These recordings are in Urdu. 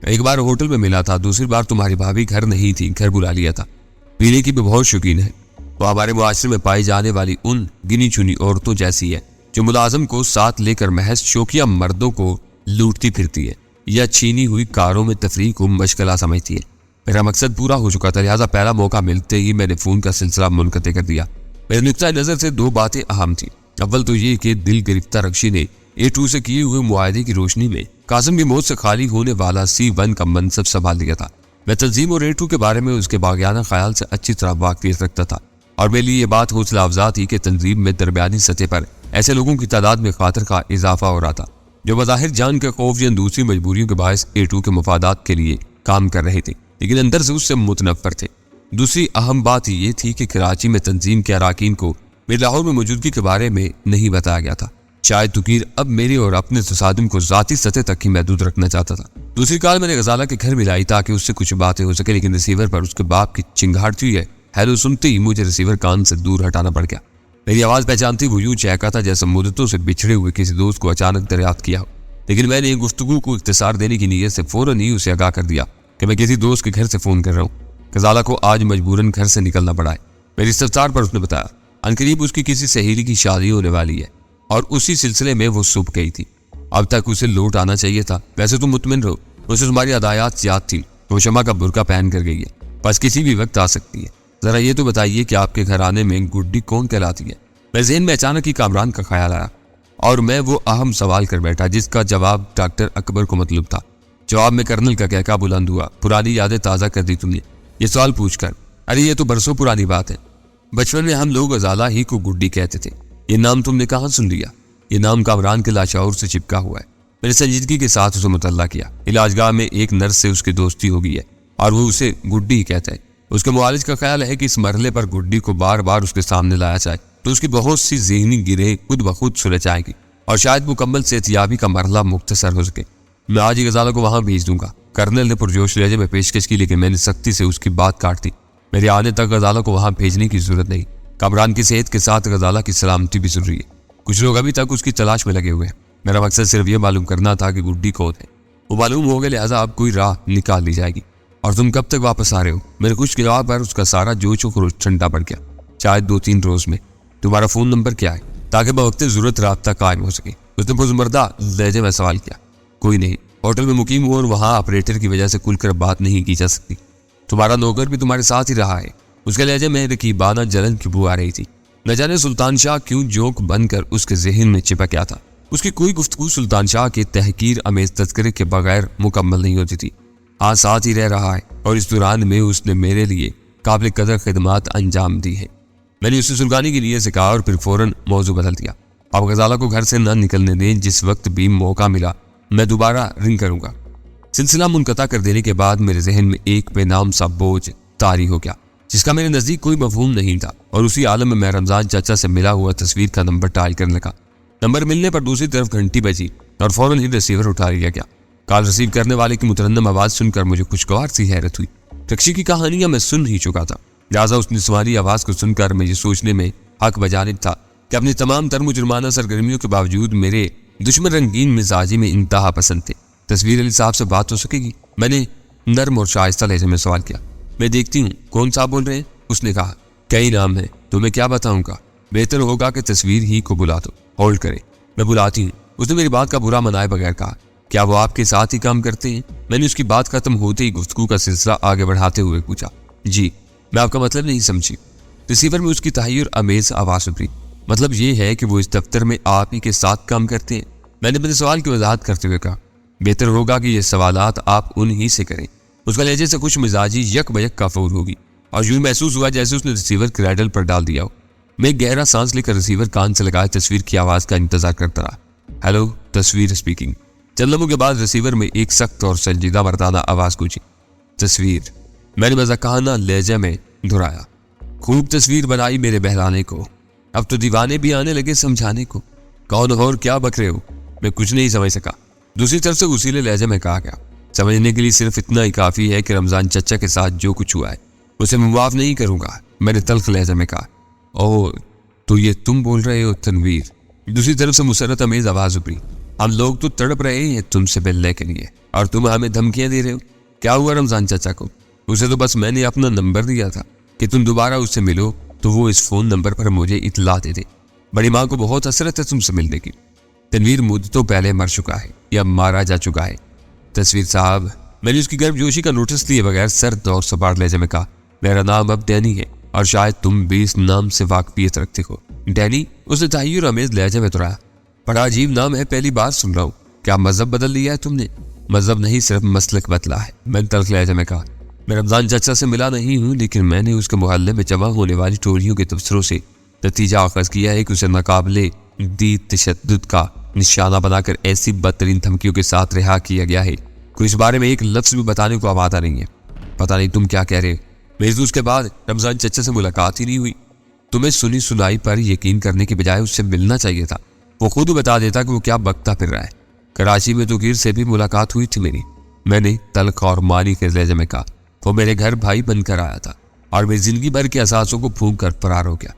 ایک بار ہوٹل میں ملا تھا، دوسری بار تمہاری بھابھی گھر نہیں تھی، گھر بلا لیا تھا۔ پینے کی بھی بہت شوقین ہے۔ وہ ہمارے معاشرے میں پائی جانے والی ان گنی چنی عورتوں جیسی ہے جو ملازم کو ساتھ لے کر محض شوقیہ مردوں کو لوٹتی پھرتی ہے یا چھینی ہوئی کاروں میں تفریح کو مشغلہ سمجھتی ہے۔ میرا مقصد پورا ہو چکا تھا، لہٰذا پہلا موقع ملتے ہی میں نے فون کا سلسلہ منقطع کر دیا۔ میرے نقطۂ نظر سے دو باتیں اہم تھیں۔ اول تو یہ کہ دل گرفتہ رکشی نے A2 سے کیے ہوئے معاہدے کی روشنی میں قاسم کی موت سے خالی ہونے والا C1 کا منصب سنبھال لیا تھا۔ میں تنظیم اور A2 کے بارے میں اس کے باغیانہ خیال سے اچھی طرح واقفیت رکھتا تھا، اور میرے لیے یہ بات حوصلہ افزا تھی کہ تنظیم میں درمیانی سطح پر ایسے لوگوں کی تعداد میں خاطر کا اضافہ ہو رہا تھا جو بظاہر جان کے خوف یا دوسری مجبوریوں کے باعث A2 کے مفادات کے لیے کام کر رہے تھے، لیکن اندر سے اس سے متنفر تھے۔ دوسری اہم بات یہ تھی کہ کراچی میں تنظیم کے اراکین کو میرے لاہور میں موجودگی کے بارے میں نہیں بتایا گیا تھا۔ شاید تقیر اب میرے اور اپنے تصادم کو ذاتی سطح تک ہی محدود رکھنا چاہتا تھا۔ دوسری کال میں نے غزالہ کے گھر ملائی تاکہ اس سے کچھ باتیں ہو سکے، لیکن ریسیور پر اس کے باپ کی چنگھاڑتی ہے ہیلو سنتے ہی مجھے ریسیور کان سے دور ہٹانا پڑ گیا۔ میری آواز پہچانتی وہ یوں چہکا تھا جیسے مدتوں سے بچھڑے ہوئے کسی دوست کو اچانک دریافت کیا ہو، لیکن میں نے گفتگو کو اختصار دینے کی نیت سے فوراً ہی اسے آگاہ کر دیا کہ میں کسی دوست کے گھر سے فون کر رہا ہوں۔ غزالہ کو آج مجبوراً گھر سے نکلنا پڑا ہے۔ میری استفسار پر اس نے بتایا عنقریب اس کی کسی سہیلی کی شادی ہونے والی ہے اور اسی سلسلے میں وہ صبح گئی تھی۔ اب تک اسے لوٹ آنا چاہیے تھا۔ ویسے تم مطمئن رہو، اسے تمہاری ہدایات یاد تھی، وہ شمع کا برقع پہن کر گئی ہے، بس کسی بھی وقت آ سکتی ہے۔ ذرا یہ تو بتائیے کہ آپ کے گھرانے میں گڈی کون کہلاتی ہے؟ میرے ذہن میں اچانک ہی کامران کا خیال آیا اور میں وہ اہم سوال کر بیٹھا جس کا جواب ڈاکٹر اکبر کو مطلوب تھا۔ جواب میں کرنل کا کہکا بلند ہوا، پرانی یادیں تازہ کر دی تم نے یہ سوال پوچھ کر۔ ارے یہ تو برسوں پرانی بات ہے، بچپن میں ہم لوگ غزالہ ہی کو گڈی کہتے تھے۔ یہ نام تم نے کہاں سن لیا؟ یہ نام کامران کے لاشعور سے چپکا ہوا ہے۔ میں نے سنجیدگی کے ساتھ اسے مطلع کیا۔ علاج گاہ میں ایک نرس سے اس کی دوستی ہو گئی ہے اور وہ اسے گڈی ہی کہتا ہے۔ اس کے معالج کا خیال ہے کہ اس مرحلے پر گڈی کو بار بار اس کے سامنے لایا جائے تو اس کی بہت سی ذہنی گرہیں خود بخود سلجھ جائے گی اور شاید مکمل صحتیابی کا مرحلہ مختصر ہو سکے۔ میں آج ہی غزالہ کو وہاں بھیج دوں گا، کرنل نے پرجوش لہجے میں پیشکش کی، لیکن میں نے سختی سے اس کی بات کاٹ دی۔ میرے آنے تک غزالہ کو وہاں بھیجنے کی ضرورت نہیں۔ کامران کی صحت کے ساتھ غزالہ کی سلامتی بھی ضروری ہے۔ کچھ لوگ ابھی تک اس کی تلاش میں لگے ہوئے ہیں۔ میرا مقصد صرف یہ معلوم کرنا تھا کہ گڈی کون ہے۔ وہ معلوم ہو گیا، لہٰذا اب کوئی راہ نکال لی جائے گی۔ اور تم کب تک واپس آ رہے ہو؟ میرے کچھ جواب پر اس کا سارا جوش و خروش ٹھنڈا پڑ گیا۔ شاید 2-3 روز میں۔ تمہارا فون نمبر کیا ہے تاکہ بوقت ضرورت رابطہ قائم ہو سکے؟ اس نے پرزمردہ لہجے میں سوال کیا۔ کوئی نہیں، ہوٹل میں مقیم ہوں اور وہاں آپریٹر کی وجہ سے کھل کر بات نہیں کی جا سکتی۔ تمہارا نوکر بھی تمہارے ساتھ ہی رہا ہے؟ اس کے لہجے میں رقیبانہ جلن کی بو آ رہی تھی۔ نہ جانے سلطان شاہ کیوں جوک بن کر اس کے ذہن میں چپک گیا تھا۔ اس کی کوئی گفتگو سلطان شاہ کے تحقیر امیز تذکرے کے بغیر مکمل نہیں ہوتی تھی۔ آج ساتھ ہی رہ رہا ہے اور اس دوران میں اس نے میرے لیے قابل قدر خدمات انجام دی ہے۔ میں نے اسے سلگانے کی نیت سے کہا اور پھر فوراً موضوع بدل دیا۔ اب غزالہ کو گھر سے نہ نکلنے دیں، جس وقت بھی موقع ملا میں دوبارہ رنگ کروں گا۔ سلسلہ منقطع کر دینے کے بعد میرے ذہن میں ایک بے نام سا بوجھ طاری ہو گیا جس کا میرے نزدیک کوئی مفہوم نہیں تھا، اور اسی عالم میں رمضان چچا سے ملا ہوا تصویر کا نمبر ڈائل کرنے لگا۔ نمبر ملنے پر دوسری طرف گھنٹی بجی اور فوراً ہی ریسیور اٹھا لیا گیا۔ کال ریسیو کرنے والے کی مترنم آواز سن کر مجھے خوشگوار سی حیرت ہوئی۔ رکشی کی کہانیاں میں سن ہی چکا تھا، لہٰذا اس نسوانی آواز کو سن کر میں یہ سوچنے میں حق بجانب تھا کہ اپنی تمام تر مجرمانہ سرگرمیوں کے باوجود میرے دشمن رنگین مزاجی میں انتہا پسند تھے۔ تصویر علی صاحب سے بات ہو سکے گی؟ میں نے نرم اور شائستہ لہجے میں سوال کیا۔ میں دیکھتی ہوں، کون صاحب بول رہے ہیں؟ اس نے کہا۔ کئی نام ہیں، تمہیں کیا بتاؤں گا؟ بہتر ہوگا کہ تصویر ہی کو بلا دو، ہولڈ کرے، میں بلاتی ہوں۔ اس نے میری بات کا برا منائے بغیر کہا۔ کیا وہ آپ کے ساتھ ہی کام کرتے ہیں؟ میں نے اس کی بات ختم ہوتے ہی گفتگو کا سلسلہ آگے بڑھاتے ہوئے پوچھا۔ جی، میں آپ کا مطلب نہیں سمجھی۔ ریسیور میں اس کی تحیر امیز آواز ابھری۔ مطلب یہ ہے کہ وہ اس دفتر میں آپ ہی کے ساتھ کام کرتے ہیں؟ میں نے اپنے سوال کی وضاحت کرتے ہوئے کہا۔ بہتر ہوگا کہ یہ سوالات آپ انہی سے کریں۔ اس کا لہجے سے خوش مزاجی یک بیک کافور ہوگی اور یوں محسوس ہوا جیسے اس نے ریسیور کریڈل پر ڈال دیا ہو۔ میں گہرا سانس لے کر ریسیور کان سے لگائے تصویر کی آواز کا انتظار کرتا رہا۔ ہیلو، تصویر اسپیکنگ۔ چند لمحوں کے بعد ریسیور میں ایک سخت اور سنجیدہ مردانہ آواز گونجی۔ تصویر، میں نے مزاحانہ لہجے میں دہرایا۔ خوب تصویر بنائی میرے بہلانے کو، اب تو دیوانے بھی آنے لگے سمجھانے کو۔ کون اور کیا بک رہے ہو؟ میں کچھ نہیں سمجھ سکا۔ دوسری طرف سے غصیلے لہجے میں کہا گیا۔ سمجھنے کے لیے صرف اتنا ہی کافی ہے کہ رمضان چچا کے ساتھ جو کچھ ہوا ہے اسے میں معاف نہیں کروں گا، میں نے تلخ لہجے میں کہا۔ اوہ، تو یہ تم بول رہے ہو تنویر؟ دوسری طرف سے مسرت امیز آواز ابھری۔ ہم لوگ تو تڑپ رہے ہیں تم سے ملنے کے لیے اور تم ہمیں دھمکیاں دے رہے ہو. کیا ہوا رمضان چچا کو؟ اسے تو بس میں نے اپنا نمبر دیا تھا کہ تم دوبارہ اس سے ملو تو وہ اس فون نمبر پر مجھے اطلاع دے دے. بڑی ماں کو بہت حسرت ہے تم سے ملنے کی. تنویر مدتوں پہلے مر چکا ہے یا مارا جا چکا ہے. تصویر صاحب میں نے اس کی گرم جوشی کا نوٹس لیے بغیر سرد اور سپاٹ لہجے میں کہا میرا نام اب ڈینی ہے اور شاید تم بھی اس نام سے واقفیت رکھتے ہو. ڈینی؟ اس نے تحیر امیز لہجے میں دہرایا. بڑا عجیب نام ہے, پہلی بار سن رہا ہوں. کیا مذہب بدل لیا ہے تم نے؟ مذہب نہیں, صرف مسلک بدلا ہے, میں نے تلخ لہجے میں کہا. میں رمضان چچا سے ملا نہیں ہوں لیکن میں نے اس کے محلے میں جمع ہونے والی ٹولیوں کے تبصروں سے نتیجہ اخذ کیا ہے کہ اسے ناقابل دید تشدد کا نشانہ بنا کر ایسی بدترین دھمکیوں کے ساتھ رہا کیا گیا ہے. کوئی اس بارے میں ایک لفظ بھی بتانے کو آمادہ نہیں ہے. پتہ نہیں تم کیا کہہ رہے ہو. میری تو اس کے بعد رمضان چچا سے ملاقات ہی نہیں ہوئی. تمہیں سنی سنائی پر یقین کرنے کے بجائے اس سے ملنا چاہیے تھا. وہ خود بتا دیتا کہ وہ کیا بکتا پھر رہا ہے. کراچی میں توقیر سے بھی ملاقات ہوئی تھی میری, میں نے تلخ اور مانی کے لہجے میں کہا. وہ میرے گھر بھائی بن کر آیا تھا اور میری زندگی بھر کے احساسوں کو پھونک کر فرار ہو گیا.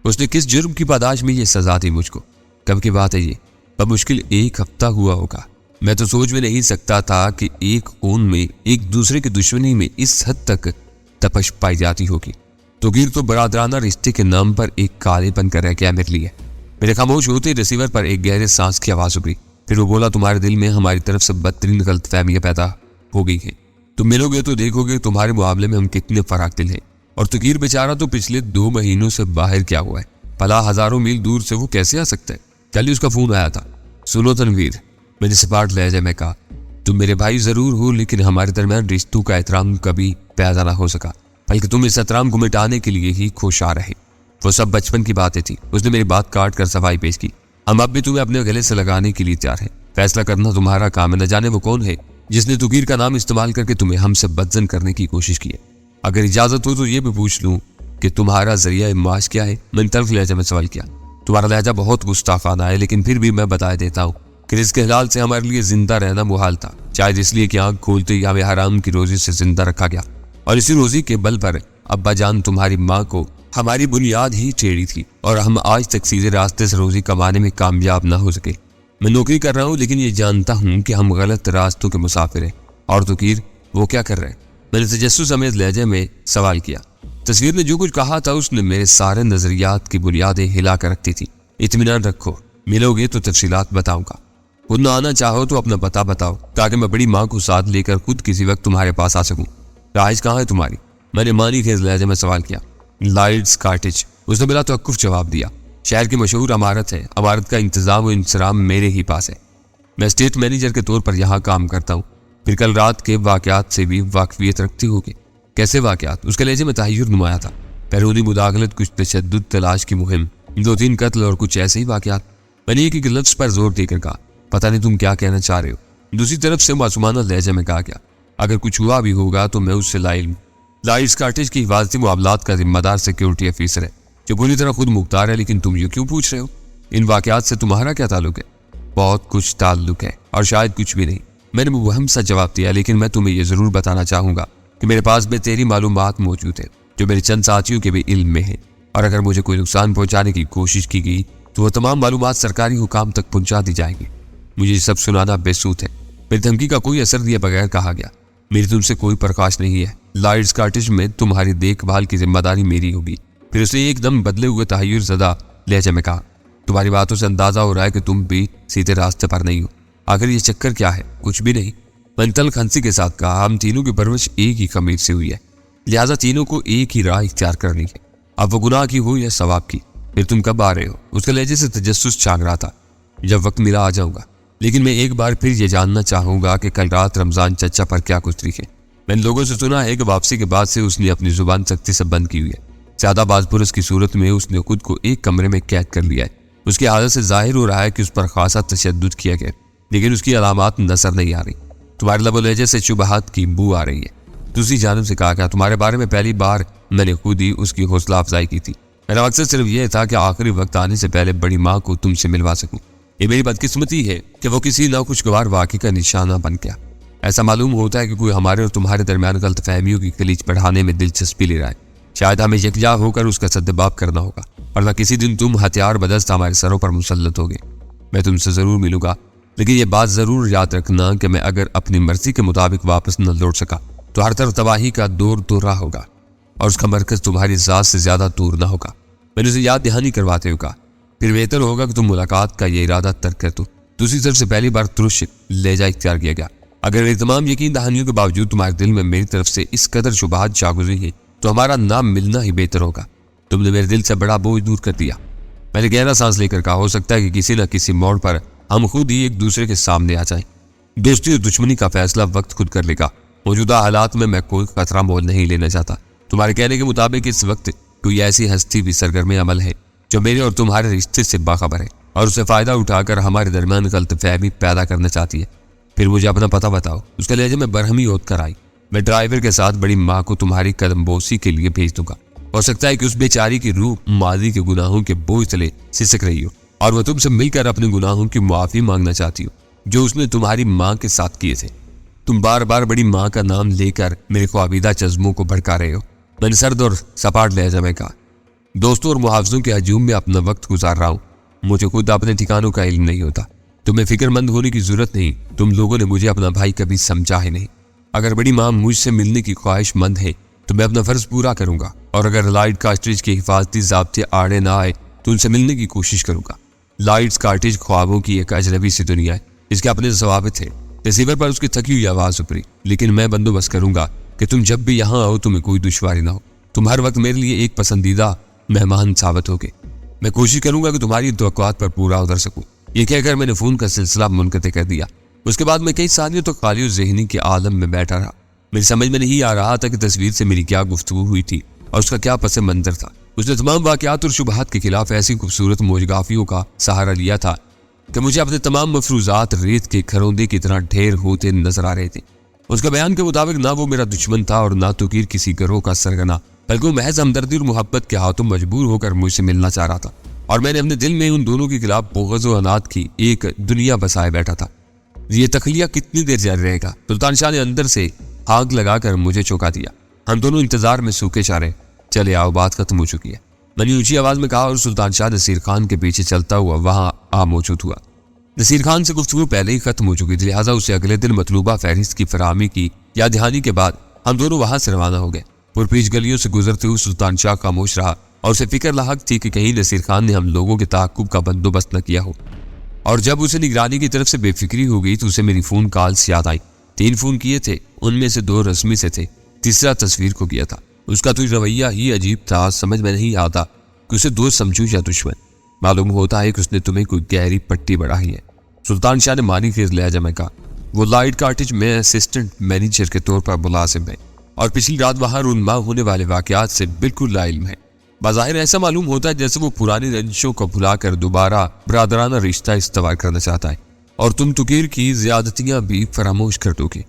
اس نے کس جرم کی پاداش میں یہ سزا دی مجھ کو؟ کب کی بات ہے یہ؟ بمشکل 1 ہفتہ ہوا ہوگا. میں تو سوچ میں نہیں سکتا تھا کہ ایک خون میں ایک دوسرے کی دشمنی میں اس حد تک تپش پائی جاتی ہوگی. توقیر تو برادرانہ رشتے کے نام پر ایک کالے بن کر رہ گیا میرے لیے. میرے خاموش ہوتے ریسیور پر ایک گہرے سانس کی آواز ابھری. پھر وہ بولا تمہارے دل میں ہماری طرف سے بدترین غلط فہمیاں پیدا ہو گئی ہیں. تم ملو گے تو دیکھو گے تمہارے معاملے میں ہم کتنے فراق دل ہیں. اور توقیر بیچارہ تو پچھلے 2 مہینوں سے باہر کیا ہوا ہے. بھلا ہزاروں میل دور سے وہ کیسے آ سکتا ہے؟ کل ہی اس کا فون آیا تھا. سنو تنویر, میں نے سپاٹ لہجے میں کہا, تم میرے بھائی ضرور ہو لیکن ہمارے درمیان رشتوں کا احترام کبھی پیدا نہ ہو سکا, بلکہ تم اس احترام کو مٹانے کے لیے ہی خوشا رہے. وہ سب بچپن کی باتیں تھیں. اس نے میری بات کاٹ کر صفائی پیش کی. ہم اب بھی تمہیں اپنے گلے سے لگانے کے لیے تیار ہیں. فیصلہ کرنا تمہارا کام ہے. نہ جانے وہ کون ہے جس نے توقیر کا نام استعمال کر کے تمہیں ہم سے بدزن کرنے کی کوشش کی ہے. اگر اجازت ہو تو یہ بھی پوچھ لوں کہ تمہارا ذریعہ معاش کیا ہے؟ میں نے تلخ لہجے میں سوال کیا. تمہارا لہجہ بہت گستاخانہ ہے لیکن پھر بھی میں بتا دیتا ہوں کہ رزق حلال سے ہمارے لیے زندہ رہنا محال تھا. شاید اس لیے کہ آنکھ کھولتے ہی ہمیں حرام کی روزی سے زندہ رکھا گیا اور اسی روزی کے بل پر ابا جان تمہاری ماں کو ہماری بنیاد ہی ٹیڑھی تھی اور ہم آج تک سیدھے راستے سے روزی کمانے میں کامیاب نہ ہو سکے. میں نوکری کر رہا ہوں لیکن یہ جانتا ہوں کہ ہم غلط راستوں کے مسافر ہیں. اور توقیر وہ کیا کر رہے ہیں؟ میں نے تجسس سمیت لہجے میں سوال کیا. تصویر نے جو کچھ کہا تھا اس نے میرے سارے نظریات کی بنیادیں ہلا کر رکھتی تھی. اطمینان رکھو, ملو گے تو تفصیلات بتاؤں گا. خود نہ آنا چاہو تو اپنا پتہ بتاؤ تاکہ میں بڑی ماں کو ساتھ لے کر خود کسی وقت تمہارے پاس آ سکوں. رہائش کہاں ہے تمہاری؟ میں نے مانی خیز لہجے میں سوال کیا. لائٹس کاٹیج, اس نے بلا توقف جواب دیا. شہر کی مشہور عمارت ہے. عمارت کا انتظام و انصرام میرے ہی پاس ہے. میں اسٹیٹ مینیجر کے طور پر یہاں کام کرتا ہوں. پھر کل رات کے واقعات سے بھی واقفیت رکھتی ہوگی. کیسے واقعات؟ اس کے لہجے میں تحیر نمایاں تھا. بیرونی مداخلت, کچھ تشدد, تلاش کی مہم, 2-3 قتل اور کچھ ایسے ہی واقعات. میں نے ایک لفظ پر زور دے کر کہا, پتہ نہیں تم کیا کہنا چاہ رہے ہو. دوسری طرف سے معصومانہ لہجے میں کہا گیا, اگر کچھ ہوا بھی ہوگا تو میں اس سے لائل. لائٹس کاٹیج کی حفاظتی معاملات کا ذمہ دار سیکیورٹی افیسر ہے جو پوری طرح خود مختار ہے. لیکن تم یہ کیوں پوچھ رہے ہو؟ ان واقعات سے تمہارا کیا تعلق ہے؟ بہت کچھ تعلق ہے اور شاید کچھ بھی نہیں. میں نے مبہم سا جواب دیا. لیکن میں تمہیں یہ ضرور بتانا چاہوں گا کہ میرے پاس بے تیری معلومات موجود ہیں جو میرے چند ساتھیوں کے بھی علم میں ہیں, اور اگر مجھے کوئی نقصان پہنچانے کی کوشش کی گئی تو وہ تمام معلومات سرکاری حکام تک پہنچا دی جائیں گی. مجھے یہ سب سنانا بے سود ہے. میری دھمکی کا کوئی اثر دیے بغیر کہا گیا, میری تم سے کوئی پرکاش نہیں ہے. لائٹس کاٹیج میں تمہاری دیکھ بھال کی ذمہ داری میری ہوگی. پھر اسے ایک دم بدلے ہوئے تحیر زدہ لہجے میں کہا, تمہاری باتوں سے اندازہ ہو رہا ہے کہ تم بھی سیدھے راستے پر نہیں ہو. آخر یہ چکر کیا ہے؟ کچھ بھی نہیں. میں نے تلخ ہنسی کے ساتھ کہا, ہم تینوں کی پرورش ایک ہی خمیر سے ہوئی ہے, لہٰذا تینوں کو ایک ہی راہ اختیار کرنی ہے. اب وہ گناہ کی ہو یا ثواب کی. پھر تم کب آ رہے ہو؟ اس کے لہجے سے تجسس چھانگ رہا تھا. جب وقت ملا آ جاؤں گا, لیکن میں ایک بار پھر یہ جاننا چاہوں گا کہ کل رات رمضان چچا پر کیا گزری ہے. میں نے لوگوں سے سنا ہے کہ واپسی کے بعد سے اس نے اپنی زبان سختی سے بند کی ہوئی ہے. زیادہ باز پرس کی صورت میں اس نے خود کو ایک کمرے میں قید کر لیا ہے. اس کی حالت سے ظاہر ہو رہا ہے کہ اس پر خاصا تشدد کیا گیا, لیکن اس کی علامات نظر نہیں آ رہی. تمہارے لب و لہجے سے شبہات کی بو آ رہی ہے. دوسری جانب سے کہا, تمہارے بارے میں پہلی بار میں نے خود ہی اس کی حوصلہ افزائی کی تھی. میرا مقصد صرف یہ تھا کہ آخری وقت آنے سے پہلے بڑی ماں کو تم سے ملوا سکوں. یہ میری بدقسمتی ہے کہ وہ کسی ناخوشگوار واقعے کا نشانہ بن گیا. ایسا معلوم ہوتا ہے کہ کوئی ہمارے اور تمہارے درمیان غلط فہمیوں کی کلیج بڑھانے میں دلچسپی لے رہا ہے. شاید ہمیں یکجا ہو کر اس کا سدباب کرنا ہوگا, ورنہ کسی دن تم ہتھیار بدست ہمارے سروں پر مسلط ہوگے. میں تم سے ضرور ملوں گا, لیکن یہ بات ضرور یاد رکھنا کہ میں اگر اپنی مرضی کے مطابق واپس نہ لوٹ سکا تو ہر طرف تباہی کا دور دورہ ہوگا اور اس کا مرکز تمہاری ذات سے زیادہ دور نہ ہوگا۔ میں نے اسے یاد دہانی کرواتے ہوئے کہا، پھر بہتر ہوگا کہ تم ملاقات کا یہ ارادہ ترک کر دو۔ دوسری طرف سے پہلی بار ترش لہجہ اختیار کیا گیا۔ اگر میری تمام یقین دہانیوں کے باوجود تمہارے دل میں میری طرف سے اس قدر شبہات جا گزری ہیں تو ہمارا نام ملنا ہی بہتر ہوگا۔ تم نے میرے دل سے بڑا بوجھ دور کر دیا۔ میں نے گہرا سانس لے کر کہا، ہو سکتا ہے کہ کسی نہ کسی موڑ پر ہم خود ہی ایک دوسرے کے سامنے آ جائیں۔ دوستی اور دشمنی کا فیصلہ وقت خود کر لے گا۔ موجودہ حالات میں کوئی خطرہ مول نہیں لینا چاہتا۔ تمہارے کہنے کے مطابق اس وقت کوئی ایسی ہستی بھی سرگرم عمل ہے جو میرے اور تمہارے رشتے سے باخبر ہے اور اسے فائدہ اٹھا کر ہمارے درمیان غلط فہمی پیدا کرنا چاہتی ہے۔ پھر مجھے اپنا پتہ بتاؤ۔ اس کے لہجے میں برہمی اوت کر آئی۔ میں ڈرائیور کے ساتھ بڑی ماں کو تمہاری قدم بوسی کے لیے بھیج دوں گا۔ ہو سکتا ہے کہ اس بیچاری کی روح ماضی کے گناہوں کے بوجھ تلے سسک رہی ہو اور وہ تم سے مل کر اپنے گناہوں کی معافی مانگنا چاہتی ہو جو اس نے تمہاری ماں کے ساتھ کیے تھے۔ تم بار بار بڑی ماں کا نام لے کر میرے خوابیدہ جذبوں کو بھڑکا رہے ہو۔ میں نے سرد اور سپاٹ لہجے میں کہا، دوستوں اور محافظوں کے ہجوم میں اپنا وقت گزار رہا ہوں۔ مجھے خود اپنے ٹھکانوں کا علم نہیں ہوتا۔ تمہیں فکر مند ہونے کی ضرورت نہیں۔ تم لوگوں نے مجھے اپنا بھائی کبھی سمجھا ہی نہیں۔ اگر بڑی ماں مجھ سے ملنے کی خواہش مند ہے تو میں اپنا فرض پورا کروں گا، اور اگر لائٹ کارٹیج کے حفاظتی ضابطے آڑے نہ آئے تو ان سے ملنے کی کوشش کروں گا۔ لائٹس کارٹیج خوابوں کی ایک اجنبی سی دنیا ہے، اس کے اپنے ضوابط ہیں۔ ریسیور پر اس کی تھکی ہوئی آواز ابھری، لیکن میں بندوبست کروں گا کہ تم جب بھی یہاں آؤ تمہیں کوئی دشواری نہ ہو۔ تم ہر وقت میرے لیے ایک پسندیدہ مہمان ثابت ہوگے۔ میں کوشش کروں گا کہ تمہاری توقعات پر پورا اتر سکوں۔ یہ کہہ کر میں نے فون کا سلسلہ منقطع کر دیا۔ اس کے بعد میں کئی ثانیوں تک خالی و ذہنی کے عالم میں بیٹھا رہا۔ میری سمجھ میں نہیں آ رہا تھا کہ تصویر سے میری کیا گفتگو ہوئی تھی اور اس کا کیا پس منظر تھا۔ اس نے تمام واقعات اور شبہات کے خلاف ایسی خوبصورت موجگافیوں کا سہارا لیا تھا کہ مجھے اپنے تمام مفروضات ریت کے کھروندے کی طرح ڈھیر ہوتے نظر آ رہے تھے۔ اس کا بیان کے مطابق نہ وہ میرا دشمن تھا اور نہ توقیر کسی گروہ کا سرگنا، بلکہ وہ محض ہمدردی اور محبت کے ہاتھوں مجبور ہو کر مجھ سے ملنا چاہ رہا تھا، اور میں نے اپنے دل میں ان دونوں کے خلاف بغض و عناد کی ایک دنیا بسائے بیٹھا تھا۔ یہ تخلیہ کتنی دیر جاری رہے گا؟ سلطان شاہ نے اندر سے ہانک لگا کر مجھے چونکا دیا۔ ہم دونوں انتظار میں سوکھے چارے۔ چلے آؤ، بات ختم ہو چکی ہے، میں نے اونچی آواز میں کہا، اور سلطان شاہ نصیر خان کے پیچھے چلتا ہوا وہاں آ موجود ہوا۔ نصیر خان سے گفتگو پہلے ہی ختم ہو چکی تھی، لہٰذا اسے اگلے دن مطلوبہ فہرست کی فراہمی کی یاد دہانی کے بعد ہم دونوں وہاں سے روانہ ہو گئے۔ پرپیچ گلیوں سے گزرتے ہوئے سلطان شاہ خاموش رہا اور اسے فکر لاحق تھی کہ کہیں نصیر خان نے ہم لوگوں کے تعاقب کا بندوبست نہ کیا ہو۔ اور جب اسے نگرانی کی طرف سے بے فکری ہو گئی تو اسے میری فون کالز یاد آئی۔ 3 فون کیے تھے، ان میں سے 2 رسمی سے تھے، تیسرا تصویر کو کیا تھا۔ اس کا تو رویہ ہی عجیب تھا، سمجھ میں نہیں آتا کہ اسے دوست سمجھوں یا دشمن۔ معلوم ہوتا ہے کہ اس نے تمہیں کوئی گہری پٹی بڑھائی ہے۔ سلطان شاہ نے معنی خیز لہجہ میں کہا، وہ لائٹ کارٹیج میں اسسٹنٹ مینیجر کے طور پر ملازم ہے اور پچھلی رات وہاں رونما ہونے والے واقعات سے بالکل لا علم ہے۔ بظاہر ایسا معلوم ہوتا ہے جیسے وہ پرانی رنجشوں کو بھلا کر دوبارہ برادرانہ رشتہ استوار کرنا چاہتا ہے، اور تم توقیر کی زیادتیاں بھی فراموش کر دو گے۔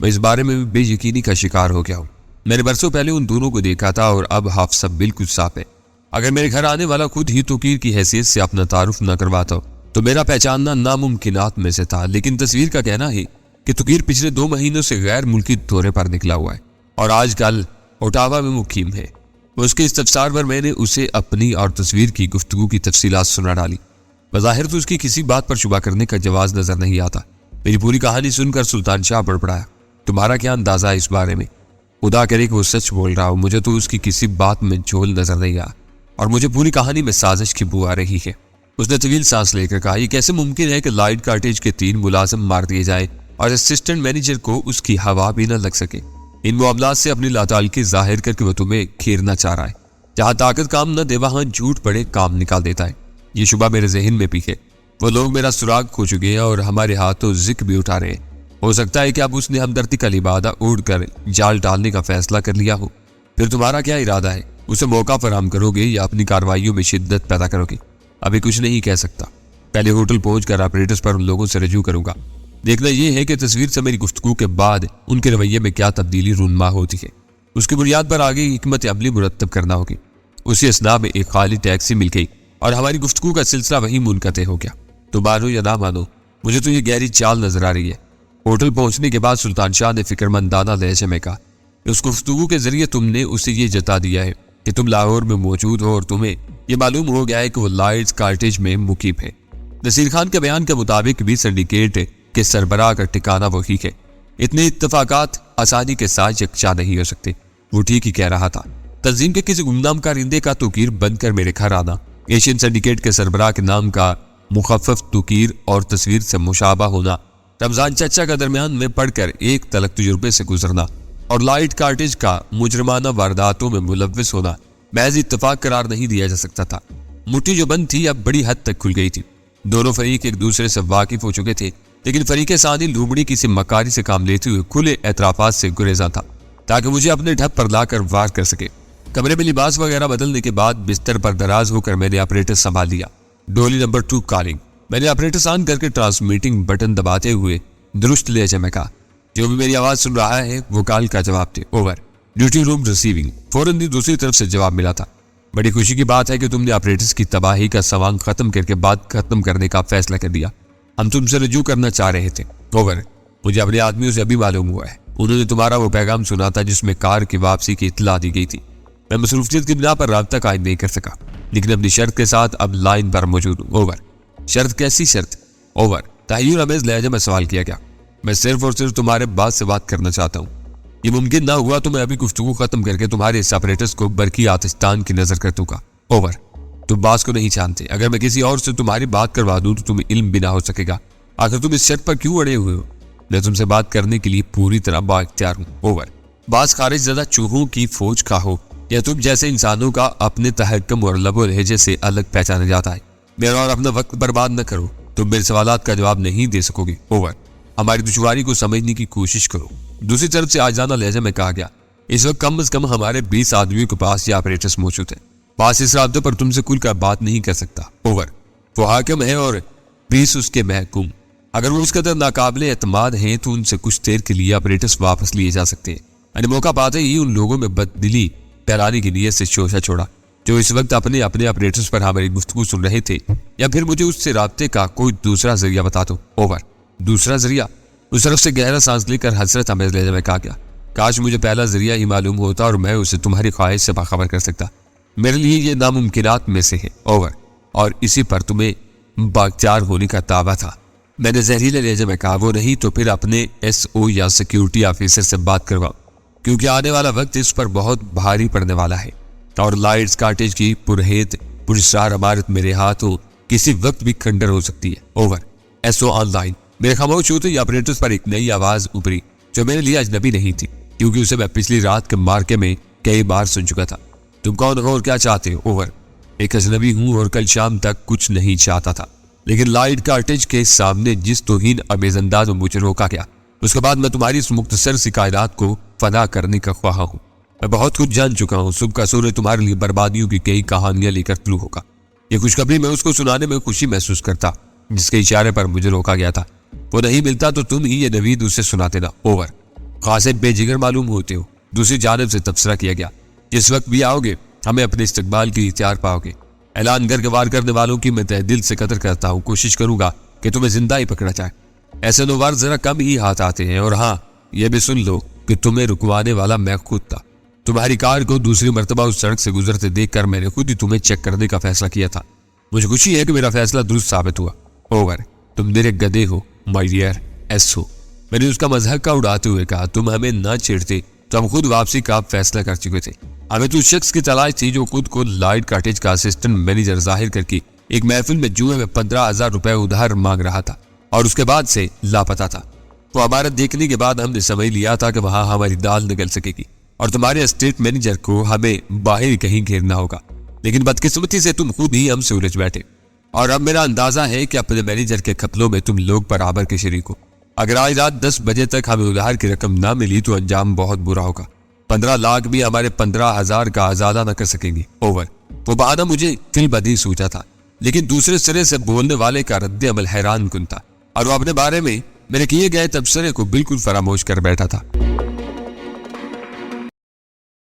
میں اس بارے میں بے یقینی کا شکار ہو گیا ہوں۔ میں نے برسوں پہلے ان دونوں کو دیکھا تھا اور اب حافظہ بالکل صاف ہے۔ اگر میرے گھر آنے والا خود ہی توقیر کی حیثیت سے اپنا تعارف نہ کرواتا ہو تو میرا پہچاننا ناممکنات میں سے تھا، لیکن تصویر کا کہنا ہے کہ توقیر پچھلے 2 مہینوں سے غیر ملکی دورے پر نکلا ہوا ہے اور آج کل اوٹاوا میں مقیم ہے۔ اس کے استفسار پر میں نے اسے اپنی اور تصویر کی گفتگو کی تفصیلات سنا ڈالی۔ بظاہر تو اس کی کسی بات پر شبہ کرنے کا جواز نظر نہیں آتا۔ میری پوری کہانی سن کر سلطان شاہ بڑبڑایا، تمہارا کیا اندازہ ہے اس بارے میں؟ خدا کرے کہ وہ سچ بول رہا ہو، مجھے تو اس کی کسی بات میں جھول نظر نہیں آ اور مجھے پوری کہانی میں سازش کی بو آ رہی ہے۔ اس نے طویل سانس لے کر کہا، یہ کیسے ممکن ہے کہ لائٹ کارٹیج کے 3 ملازم مار دیے جائیں اور اسسٹنٹ مینیجر کو اس کی ہوا بھی نہ لگ سکے؟ ان معاملات سے اپنی لاتعلقی ظاہر کر کے وہ تمہیں کھیرنا چاہ رہا ہے۔ جہاں طاقت کام نہ دے وہاں جھوٹ بڑے کام نکال دیتا ہے۔ یہ شبہ میرے ذہن میں بھی ہے۔ وہ لوگ میرا سراغ کھو چکے ہیں اور ہمارے ہاتھوں ذکر بھی اٹھا رہے ہیں۔ ہو سکتا ہے کہ اب اس نے ہمدردی کا لبادہ اوڑھ کر جال ڈالنے کا فیصلہ کر لیا ہو۔ پھر تمہارا کیا ارادہ ہے؟ اسے موقع فراہم کرو گے یا اپنی کارروائیوں میں شدت پیدا کرو گے؟ ابھی کچھ نہیں کہہ سکتا۔ پہلے ہوٹل پہنچ کر آپریٹرز پر ان لوگوں سے رجوع کروں گا۔ دیکھنا یہ ہے کہ تصویر سے میری گفتگو کے بعد ان کے رویے میں کیا تبدیلی رونما ہوتی ہے۔ اس کی بنیاد پر آگے حکمت عملی مرتب کرنا ہوگی۔ اسی اثناء میں ایک خالی ٹیکسی مل گئی اور ہماری گفتگو کا سلسلہ وہیں منقطع ہو گیا۔ تو مانو یا نہ مانو، مجھے تو یہ گہری چال نظر آ رہی ہے۔ ہوٹل پہنچنے کے بعد سلطان شاہ نے فکرمندانہ لہجے میں کہا، اس گفتگو کے ذریعے تم نے اسے یہ جتا دیا ہے کہ تم لاہور میں موجود ہو اور تمہیں یہ معلوم ہو گیا ہے کہ وہ لائٹس کارٹیج میں مقیم ہے۔ نصیر خان کے بیان کے مطابق بھی سنڈیکیٹ کے سربراہ کا ٹھکانہ وہی ہے۔ اتنے اتفاقات آسانی کے ساتھ یکجا نہیں ہو سکتے۔ وہ ٹھیک ہی کہہ رہا تھا۔ تنظیم کے کسی گمنام کارندے کا توقیر بند کر میرے گھر آنا، ایشین سنڈیکیٹ کے سربراہ کے نام کا مخفف توقیر اور تصویر سے مشابہ ہونا، رمضان چچا کا درمیان میں پڑھ کر ایک تلک تجربے سے گزرنا اور لائٹ کارٹیج کا مجرمانہ وارداتوں میں ملوث ہونا محض اتفاق قرار نہیں دیا جا سکتا تھا۔ مٹھی جو بند تھی اب بڑی حد تک کھل گئی تھی۔ دونوں فریق ایک دوسرے سے واقف ہو چکے تھے، لیکن فریق ثانی لومڑی کسی مکاری سے کام لیتے ہوئے کھلے اعترافات سے گریزاں تھا تاکہ مجھے اپنے ڈھب پر لا کر وار کر سکے۔ کمرے میں لباس وغیرہ بدلنے کے بعد بستر پر دراز ہو کر میں نے آپریٹر سنبھال لیا۔ ڈولی نمبر 2 کالنگ۔ میں نے آپریٹر آن کر کے ٹرانسمیٹنگ بٹن دباتے ہوئے درست لہجے میں کہا، جو بھی میری آواز سن رہا ہے وہ کال کا جواب دے، اوور۔ ڈیوٹی روم ریسیونگ۔ فوراً دوسری طرف سے جواب ملا تھا، بڑی خوشی کی بات ہے کہ تم نے آپریٹرز کی تباہی کا سوانگ ختم کر کے بات ختم کرنے کا فیصلہ کر دیا۔ ہم تم سے رجوع کرنا چاہ رہے تھے، اوور۔ مجھے اپنے آدمیوں سے ابھی معلوم ہوا ہے، انہوں نے تمہارا وہ پیغام سنا تھا جس میں کار کی واپسی کی اطلاع دی گئی تھی۔ میں مصروفیت کی بنا پر رابطہ قائم نہیں کر سکا، لیکن اپنی شرط کے ساتھ اب لائن پر موجود ہوں، اوور۔ شرط کیسی شرط؟ اوور۔ تحیر امیز لہجے میں سوال کیا گیا۔ میں صرف اور صرف تمہارے باس سے بات کرنا چاہتا ہوں۔ یہ ممکن نہ ہوا تو میں ابھی گفتگو ختم کر کے تمہارے اس آپریٹرز کو برقی آتشدان کی نظر کر دوں گا، اوور۔ تم باس کو نہیں جانتے، اگر میں کسی اور سے تمہاری بات کروا دوں تو تمہیں علم بھی نہ ہو سکے گا۔ آخر تم اس شرط پر کیوں اڑے ہوئے ہو؟ میں تم سے بات کرنے کے لیے پوری طرح بااختیار ہوں، اوور۔ باس خارج زدہ چوہوں کی فوج کا ہو یا تم جیسے انسانوں کا اپنے تحکم اور لب و لہجے سے الگ پہچانا جاتا ہے۔ میرا اور اپنا وقت برباد نہ کرو، تم میرے سوالات کا جواب نہیں دے سکو گے، اوور۔ ہماری دشواری کو سمجھنے کی کوشش کرو۔ دوسری طرف سے عاجزانہ لہجے میں کہا گیا، اس وقت کم از کم ہمارے 20 آدمیوں کے پاس یہ آپریٹرز موجود ہیں۔ باس اس رابطے پر تم سے کھل کر بات نہیں کر سکتا، اوور۔ وہ حاکم ہے اور 20 اس کے محکوم۔ اگر وہ اس قدر ناقابل اعتماد ہیں تو ان سے کچھ دیر کے لیے آپریٹرز واپس لیے جا سکتے ہیں۔ یعنی موقع پاتے ہی ان لوگوں میں بددلی پھیلانے کی نیت سے شوشہ چھوڑا جو اس وقت اپنے آپریٹرز پر ہماری گفتگو سن رہے تھے، یا پھر مجھے اس سے رابطے کا کوئی دوسرا ذریعہ بتا دو، اوور۔ دوسرا ذریعہ؟ اس طرف سے گہرا سانس لے کر حسرت امیز لہجے میں کہا گیا، کاش مجھے پہلا ذریعہ ہی معلوم ہوتا اور میں اسے تمہاری خواہش سے باخبر کر سکتا۔ میرے لیے یہ ناممکنات میں سے ہے، اوور، اور اسی پر تمہیں بااختیار ہونے کا دعویٰ تھا۔ میں نے زہریلے لہجے میں کہا، وہ نہیں تو پھر اپنے ایس او یا سیکیورٹی آفیسر سے بات کرواؤ، کیونکہ آنے والا وقت اس پر بہت بھاری پڑنے والا ہے اور لائٹس کارٹیج کی پرہیت پراسرار عمارت میرے ہاتھوں کسی وقت بھی کھنڈر ہو سکتی ہے، over. S O on line. میرے خاموش ہوتے ہی آپریٹرز پر ایک نئی آواز ابھری جو میرے لیے اجنبی نہیں تھی، کیونکہ اسے میں پچھلی رات کے مارکے میں کئی بار سن چکا تھا۔ تم کون ہو اور کیا چاہتے ہو، اوور۔ ایک اجنبی ہوں اور کل شام تک کچھ نہیں چاہتا تھا، لیکن لائٹ کارٹیج کے سامنے جس توہین امیز انداز میں مجھے روکا گیا، اس کے بعد میں تمہاری اس مختصر سی کائنات کو فنا کرنے کا خواہاں ہوں۔ میں بہت کچھ جان چکا ہوں۔ صبح کا سورج تمہارے لیے بربادیوں کی کئی کہانیاں لے کر طلوع ہوگا۔ یہ خوشخبری میں اس کو سنانے میں خوشی محسوس کرتا جس کے اشارے پر مجھے روکا گیا تھا۔ وہ نہیں ملتا تو تم ہی یہ نوید اسے سناتے نا، اوور۔ خاصے بے جگر معلوم ہوتے ہو، دوسری جانب سے تبصرہ کیا گیا۔ جس وقت بھی آؤ گے ہمیں اپنے استقبال کی اختیار پاؤ گے۔ اعلان کر کے وار کرنے والوں کی میں تہ دل سے قدر کرتا ہوں، کوشش کروں گا کہ تمہیں زندہ ہی پکڑا جائے۔ ایسے نوار ذرا کم ہی ہاتھ آتے ہیں، اور ہاں یہ بھی سن لو کہ تمہیں رکوانے والا میں خود تھا۔ تمہاری کار کو دوسری مرتبہ اس سڑک سے گزرتے دیکھ کر میں نے خود ہی تمہیں چیک کرنے کا فیصلہ کیا تھا۔ مجھے خوشی ہے کہ میرا فیصلہ درست ثابت ہوا، اوور۔ تم میرے گدھے ہو مائی ڈیئر ایس او۔ میں نے اس کا مذہق کا اڑاتے ہوئے کہا، تم ہمیں نہ چھیڑتے تو ہم خود واپسی کا فیصلہ کر چکے تھے۔ ہمیں تو اس شخص کی تلاش تھی جو خود کو لائٹ کارٹیج کا اسسٹنٹ مینیجر ظاہر کر کے ایک محفل میں جوئے میں 15,000 روپے ادھار مانگ رہا تھا اور اس کے بعد سے لاپتہ تھا۔ وہ عمارت دیکھنے کے بعد ہم نے سمجھ لیا تھا کہ وہاں ہماری دال نکل سکے گی اور تمہارے اسٹیٹ مینیجر کو ہمیں باہر کہیں گھیرنا ہوگا، لیکن بدقسمتی سے تم خود ہی ہم سے الجھ بیٹھے، اور اب میرا اندازہ ہے کہ اپنے مینیجر کے قتلوں میں تم لوگ برابر کے شریک ہو۔ اگر آج رات 10 بجے تک ہمیں ادھار کی رقم نہ ملی تو انجام بہت برا ہوگا۔ 15 لاکھ بھی ہمارے 15,000 کا ازادہ نہ کر سکیں گے، اوور۔ وہ بہانہ مجھے فی البدیہہ سوچا تھا، لیکن دوسرے سرے سے بولنے والے کا رد عمل حیران کن تھا، اور وہ اپنے بارے میں میرے کیے گئے تبصرے کو بالکل فراموش کر بیٹھا تھا۔